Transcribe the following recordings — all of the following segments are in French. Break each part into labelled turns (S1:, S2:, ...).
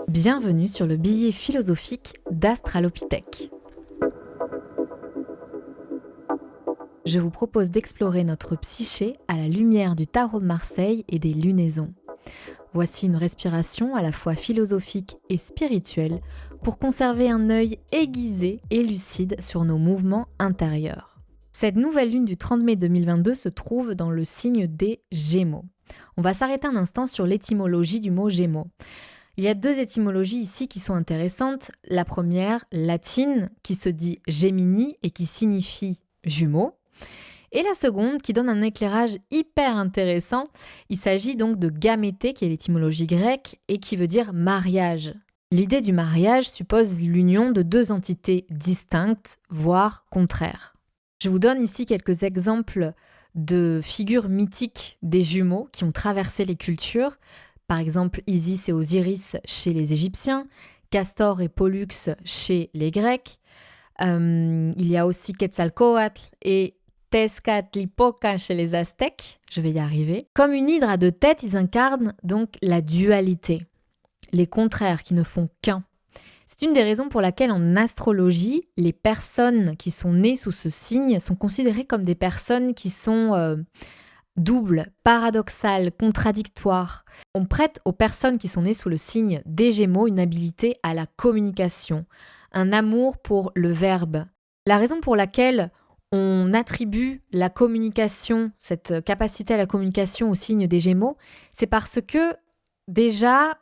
S1: Bienvenue sur le billet philosophique d'Astralopithèque. Je vous propose d'explorer notre psyché à la lumière du tarot de Marseille et des lunaisons. Voici une respiration à la fois philosophique et spirituelle pour conserver un œil aiguisé et lucide sur nos mouvements intérieurs. Cette nouvelle lune du 30 mai 2022 se trouve dans le signe des Gémeaux. On va s'arrêter un instant sur l'étymologie du mot Gémeaux. Il y a deux étymologies ici qui sont intéressantes. La première, latine, qui se dit Gemini et qui signifie jumeaux. Et la seconde, qui donne un éclairage hyper intéressant. Il s'agit donc de gamété, qui est l'étymologie grecque, et qui veut dire mariage. L'idée du mariage suppose l'union de deux entités distinctes, voire contraires. Je vous donne ici quelques exemples de figures mythiques des jumeaux qui ont traversé les cultures. Par exemple, Isis et Osiris chez les Égyptiens, Castor et Pollux chez les Grecs. Il y a aussi Quetzalcoatl et Tezcatlipoca chez les Aztèques. Je vais y arriver. Comme une hydre à deux têtes, ils incarnent donc la dualité, les contraires qui ne font qu'un. C'est une des raisons pour laquelle en astrologie, les personnes qui sont nées sous ce signe sont considérées comme des personnes qui sont doubles, paradoxales, contradictoires. On prête aux personnes qui sont nées sous le signe des Gémeaux une habilité à la communication, un amour pour le verbe. La raison pour laquelle on attribue la communication, cette capacité à la communication au signe des Gémeaux, c'est parce que déjà,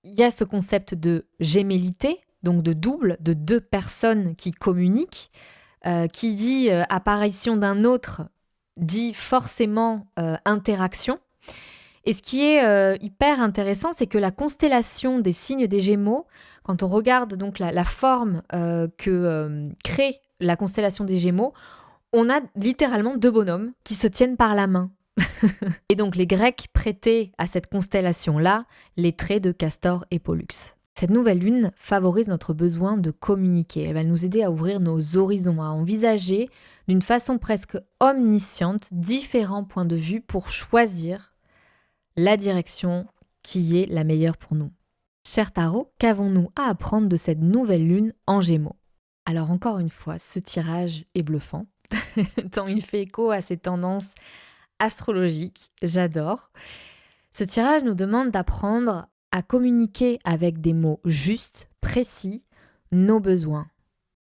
S1: il y a ce concept de gémellité, donc de double, de deux personnes qui communiquent, qui dit apparition d'un autre, dit forcément interaction. Et ce qui est hyper intéressant, c'est que la constellation des signes des Gémeaux, quand on regarde donc la forme que crée la constellation des Gémeaux, on a littéralement deux bonhommes qui se tiennent par la main. Et donc les Grecs prêtaient à cette constellation-là les traits de Castor et Pollux. Cette nouvelle lune favorise notre besoin de communiquer. Elle va nous aider à ouvrir nos horizons, à envisager d'une façon presque omnisciente différents points de vue pour choisir la direction qui est la meilleure pour nous. Cher Tarot, qu'avons-nous à apprendre de cette nouvelle lune en Gémeaux ? Alors encore une fois, ce tirage est bluffant, tant il fait écho à ces tendances astrologiques, j'adore. Ce tirage nous demande d'apprendre à communiquer avec des mots justes, précis, nos besoins,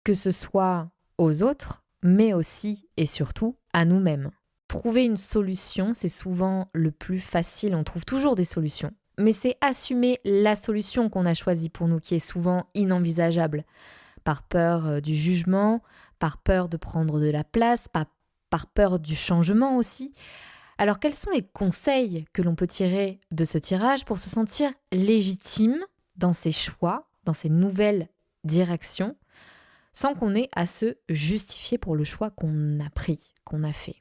S1: que ce soit aux autres, mais aussi et surtout à nous-mêmes. Trouver une solution, c'est souvent le plus facile, on trouve toujours des solutions, mais c'est assumer la solution qu'on a choisie pour nous qui est souvent inenvisageable, par peur du jugement, par peur de prendre de la place, par peur du changement aussi. Alors, quels sont les conseils que l'on peut tirer de ce tirage pour se sentir légitime dans ses choix, dans ses nouvelles directions, sans qu'on ait à se justifier pour le choix qu'on a pris, qu'on a fait ?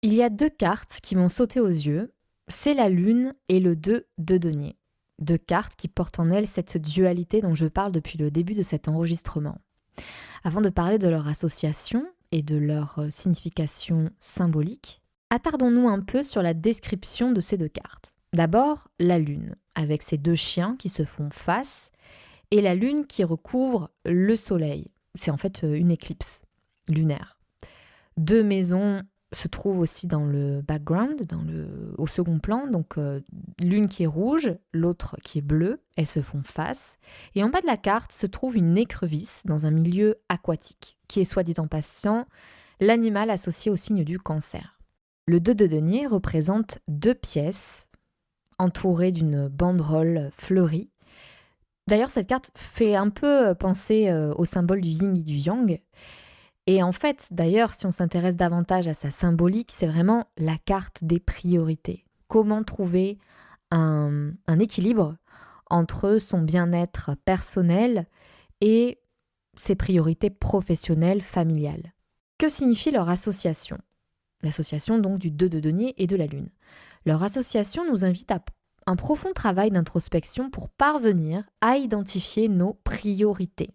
S1: Il y a deux cartes qui m'ont sauté aux yeux, c'est la Lune et le 2 de denier. Deux cartes qui portent en elles cette dualité dont je parle depuis le début de cet enregistrement. Avant de parler de leur association et de leur signification symbolique, attardons-nous un peu sur la description de ces deux cartes. D'abord, la Lune, avec ses deux chiens qui se font face, et la Lune qui recouvre le Soleil. C'est en fait une éclipse lunaire. Deux maisons se trouvent aussi dans le background, au second plan, donc l'une qui est rouge, l'autre qui est bleue, elles se font face. Et en bas de la carte se trouve une écrevisse dans un milieu aquatique, qui est soit dit en passant l'animal associé au signe du Cancer. Le 2 de denier représente deux pièces entourées d'une banderole fleurie. D'ailleurs, cette carte fait un peu penser au symbole du yin et du yang. Et en fait, d'ailleurs, si on s'intéresse davantage à sa symbolique, c'est vraiment la carte des priorités. Comment trouver un équilibre entre son bien-être personnel et ses priorités professionnelles, familiales. Que signifie leur association ? L'association donc du 2 de denier et de la Lune. Leur association nous invite à un profond travail d'introspection pour parvenir à identifier nos priorités.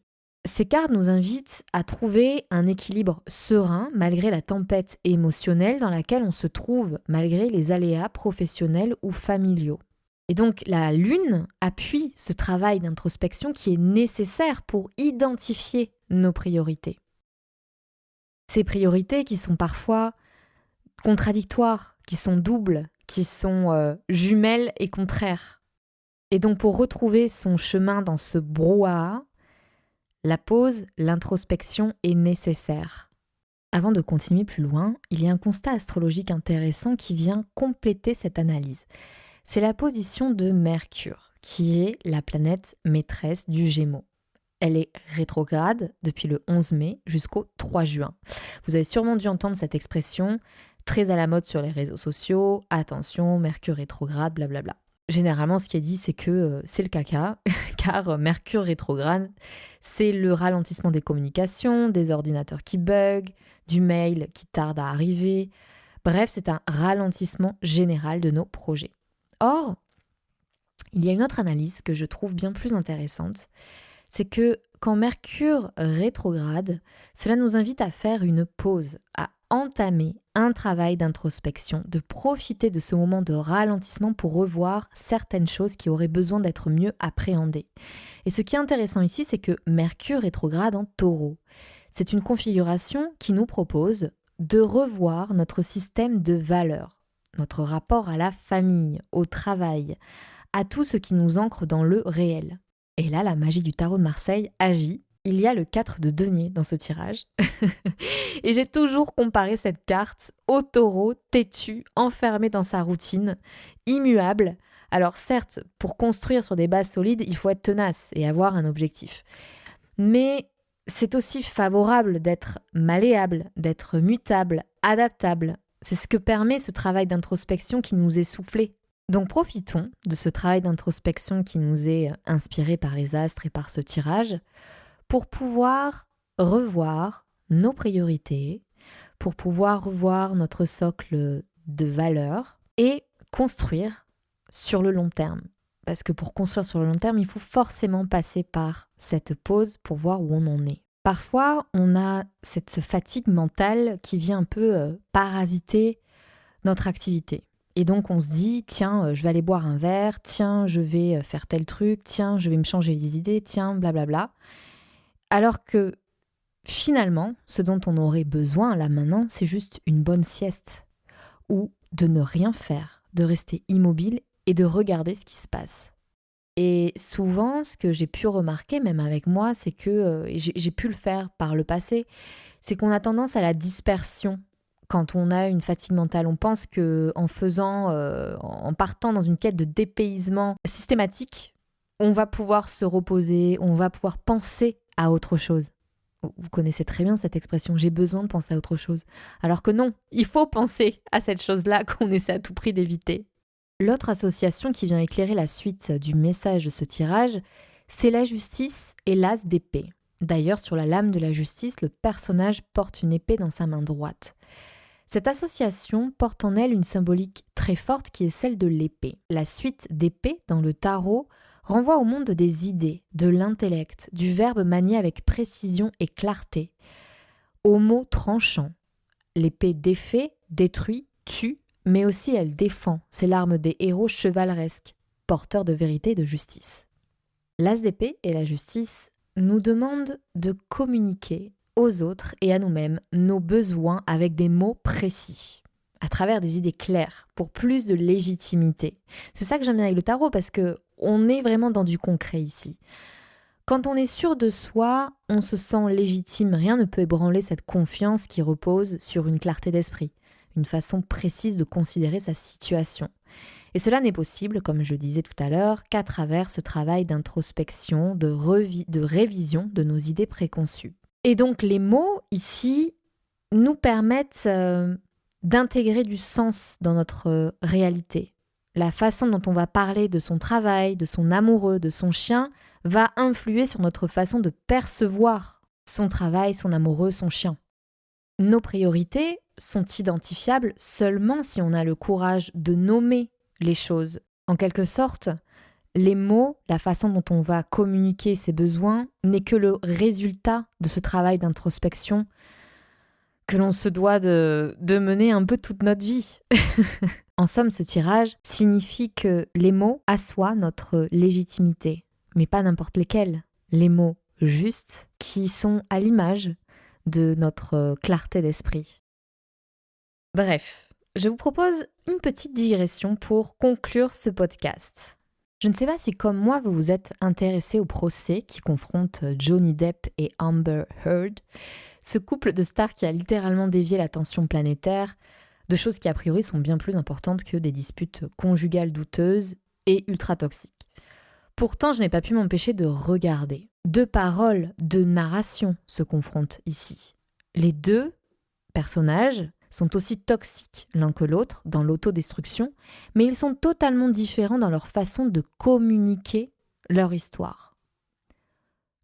S1: Ces cartes nous invitent à trouver un équilibre serein malgré la tempête émotionnelle dans laquelle on se trouve malgré les aléas professionnels ou familiaux. Et donc la lune appuie ce travail d'introspection qui est nécessaire pour identifier nos priorités. Ces priorités qui sont parfois contradictoires, qui sont doubles, qui sont jumelles et contraires. Et donc pour retrouver son chemin dans ce brouhaha, la pause, l'introspection est nécessaire. Avant de continuer plus loin, il y a un constat astrologique intéressant qui vient compléter cette analyse. C'est la position de Mercure, qui est la planète maîtresse du Gémeaux. Elle est rétrograde depuis le 11 mai jusqu'au 3 juin. Vous avez sûrement dû entendre cette expression, très à la mode sur les réseaux sociaux, attention, Mercure rétrograde, blablabla. Généralement, ce qui est dit, c'est que c'est le caca, car Mercure rétrograde, c'est le ralentissement des communications, des ordinateurs qui bug, du mail qui tarde à arriver. Bref, c'est un ralentissement général de nos projets. Or, il y a une autre analyse que je trouve bien plus intéressante, c'est que quand Mercure rétrograde, cela nous invite à faire une pause, à entamer un travail d'introspection, de profiter de ce moment de ralentissement pour revoir certaines choses qui auraient besoin d'être mieux appréhendées. Et ce qui est intéressant ici, c'est que Mercure rétrograde en Taureau. C'est une configuration qui nous propose de revoir notre système de valeurs, notre rapport à la famille, au travail, à tout ce qui nous ancre dans le réel. Et là, la magie du tarot de Marseille agit. Il y a le 4 de denier dans ce tirage. Et j'ai toujours comparé cette carte au taureau têtu, enfermé dans sa routine, immuable. Alors certes, pour construire sur des bases solides, il faut être tenace et avoir un objectif. Mais c'est aussi favorable d'être malléable, d'être mutable, adaptable. C'est ce que permet ce travail d'introspection qui nous est soufflé. Donc profitons de ce travail d'introspection qui nous est inspiré par les astres et par ce tirage pour pouvoir revoir nos priorités, pour pouvoir revoir notre socle de valeurs et construire sur le long terme. Parce que pour construire sur le long terme, il faut forcément passer par cette pause pour voir où on en est. Parfois, on a cette fatigue mentale qui vient un peu parasiter notre activité. Et donc on se dit, tiens, je vais aller boire un verre, tiens, je vais faire tel truc, tiens, je vais me changer les idées, tiens, blablabla. Alors que finalement, ce dont on aurait besoin là maintenant, c'est juste une bonne sieste. Ou de ne rien faire, de rester immobile et de regarder ce qui se passe. Et souvent, ce que j'ai pu remarquer, même avec moi, c'est que, et j'ai pu le faire par le passé, c'est qu'on a tendance à la dispersion. Quand on a une fatigue mentale, on pense qu'en en partant dans une quête de dépaysement systématique, on va pouvoir se reposer, on va pouvoir penser à autre chose. Vous connaissez très bien cette expression, j'ai besoin de penser à autre chose. Alors que non, il faut penser à cette chose-là qu'on essaie à tout prix d'éviter. L'autre association qui vient éclairer la suite du message de ce tirage, c'est la justice et l'as d'épée. D'ailleurs, sur la lame de la justice, le personnage porte une épée dans sa main droite. Cette association porte en elle une symbolique très forte qui est celle de l'épée. La suite d'épée dans le tarot renvoie au monde des idées, de l'intellect, du verbe manié avec précision et clarté, au mot tranchant. L'épée défait, détruit, tue, mais aussi elle défend. C'est l'arme des héros chevaleresques, porteurs de vérité et de justice. L'as d'épée et la justice nous demandent de communiquer aux autres et à nous-mêmes nos besoins avec des mots précis, à travers des idées claires, pour plus de légitimité. C'est ça que j'aime bien avec le tarot, parce qu'on est vraiment dans du concret ici. Quand on est sûr de soi, on se sent légitime. Rien ne peut ébranler cette confiance qui repose sur une clarté d'esprit, une façon précise de considérer sa situation. Et cela n'est possible, comme je disais tout à l'heure, qu'à travers ce travail d'introspection, de révision de nos idées préconçues. Et donc les mots, ici, nous permettent d'intégrer du sens dans notre réalité. La façon dont on va parler de son travail, de son amoureux, de son chien, va influer sur notre façon de percevoir son travail, son amoureux, son chien. Nos priorités sont identifiables seulement si on a le courage de nommer les choses. En quelque sorte, les mots, la façon dont on va communiquer ses besoins, n'est que le résultat de ce travail d'introspection que l'on se doit de mener un peu toute notre vie. En somme, ce tirage signifie que les mots assoient notre légitimité, mais pas n'importe lesquels. Les mots justes qui sont à l'image de notre clarté d'esprit. Bref, je vous propose une petite digression pour conclure ce podcast. Je ne sais pas si comme moi vous vous êtes intéressé au procès qui confronte Johnny Depp et Amber Heard, ce couple de stars qui a littéralement dévié l'attention planétaire de choses qui a priori sont bien plus importantes que des disputes conjugales douteuses et ultra toxiques. Pourtant, je n'ai pas pu m'empêcher de regarder. Deux paroles, deux narrations se confrontent ici. Les deux personnages sont aussi toxiques l'un que l'autre dans l'autodestruction, mais ils sont totalement différents dans leur façon de communiquer leur histoire.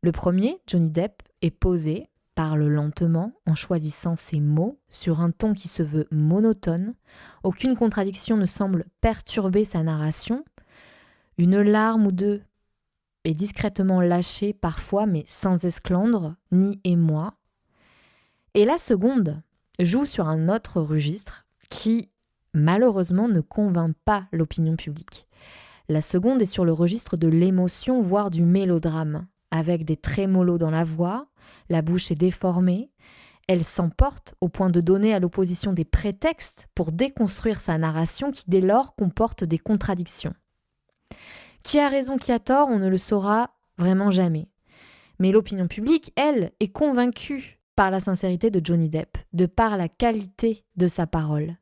S1: Le premier, Johnny Depp, est posé, parle lentement en choisissant ses mots sur un ton qui se veut monotone. Aucune contradiction ne semble perturber sa narration. Une larme ou deux est discrètement lâchée parfois, mais sans esclandre ni émoi. Et la seconde joue sur un autre registre qui, malheureusement, ne convainc pas l'opinion publique. La seconde est sur le registre de l'émotion, voire du mélodrame, avec des trémolos dans la voix, la bouche est déformée, elle s'emporte au point de donner à l'opposition des prétextes pour déconstruire sa narration qui dès lors comporte des contradictions. Qui a raison, qui a tort, on ne le saura vraiment jamais. Mais l'opinion publique, elle, est convaincue par la sincérité de Johnny Depp, de par la qualité de sa parole.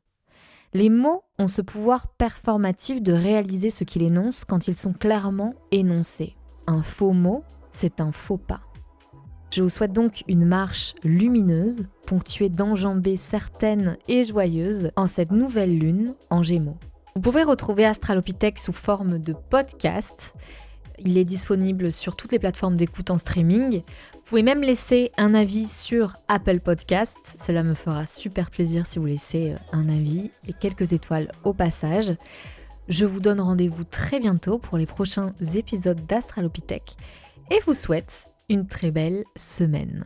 S1: Les mots ont ce pouvoir performatif de réaliser ce qu'il énonce quand ils sont clairement énoncés. Un faux mot, c'est un faux pas. Je vous souhaite donc une marche lumineuse, ponctuée d'enjambées certaines et joyeuses en cette nouvelle lune en Gémeaux. Vous pouvez retrouver Astralopithèque sous forme de podcast. Il est disponible sur toutes les plateformes d'écoute en streaming. Vous pouvez même laisser un avis sur Apple Podcast. Cela me fera super plaisir si vous laissez un avis et quelques étoiles au passage. Je vous donne rendez-vous très bientôt pour les prochains épisodes d'Astralopithèque et vous souhaite une très belle semaine.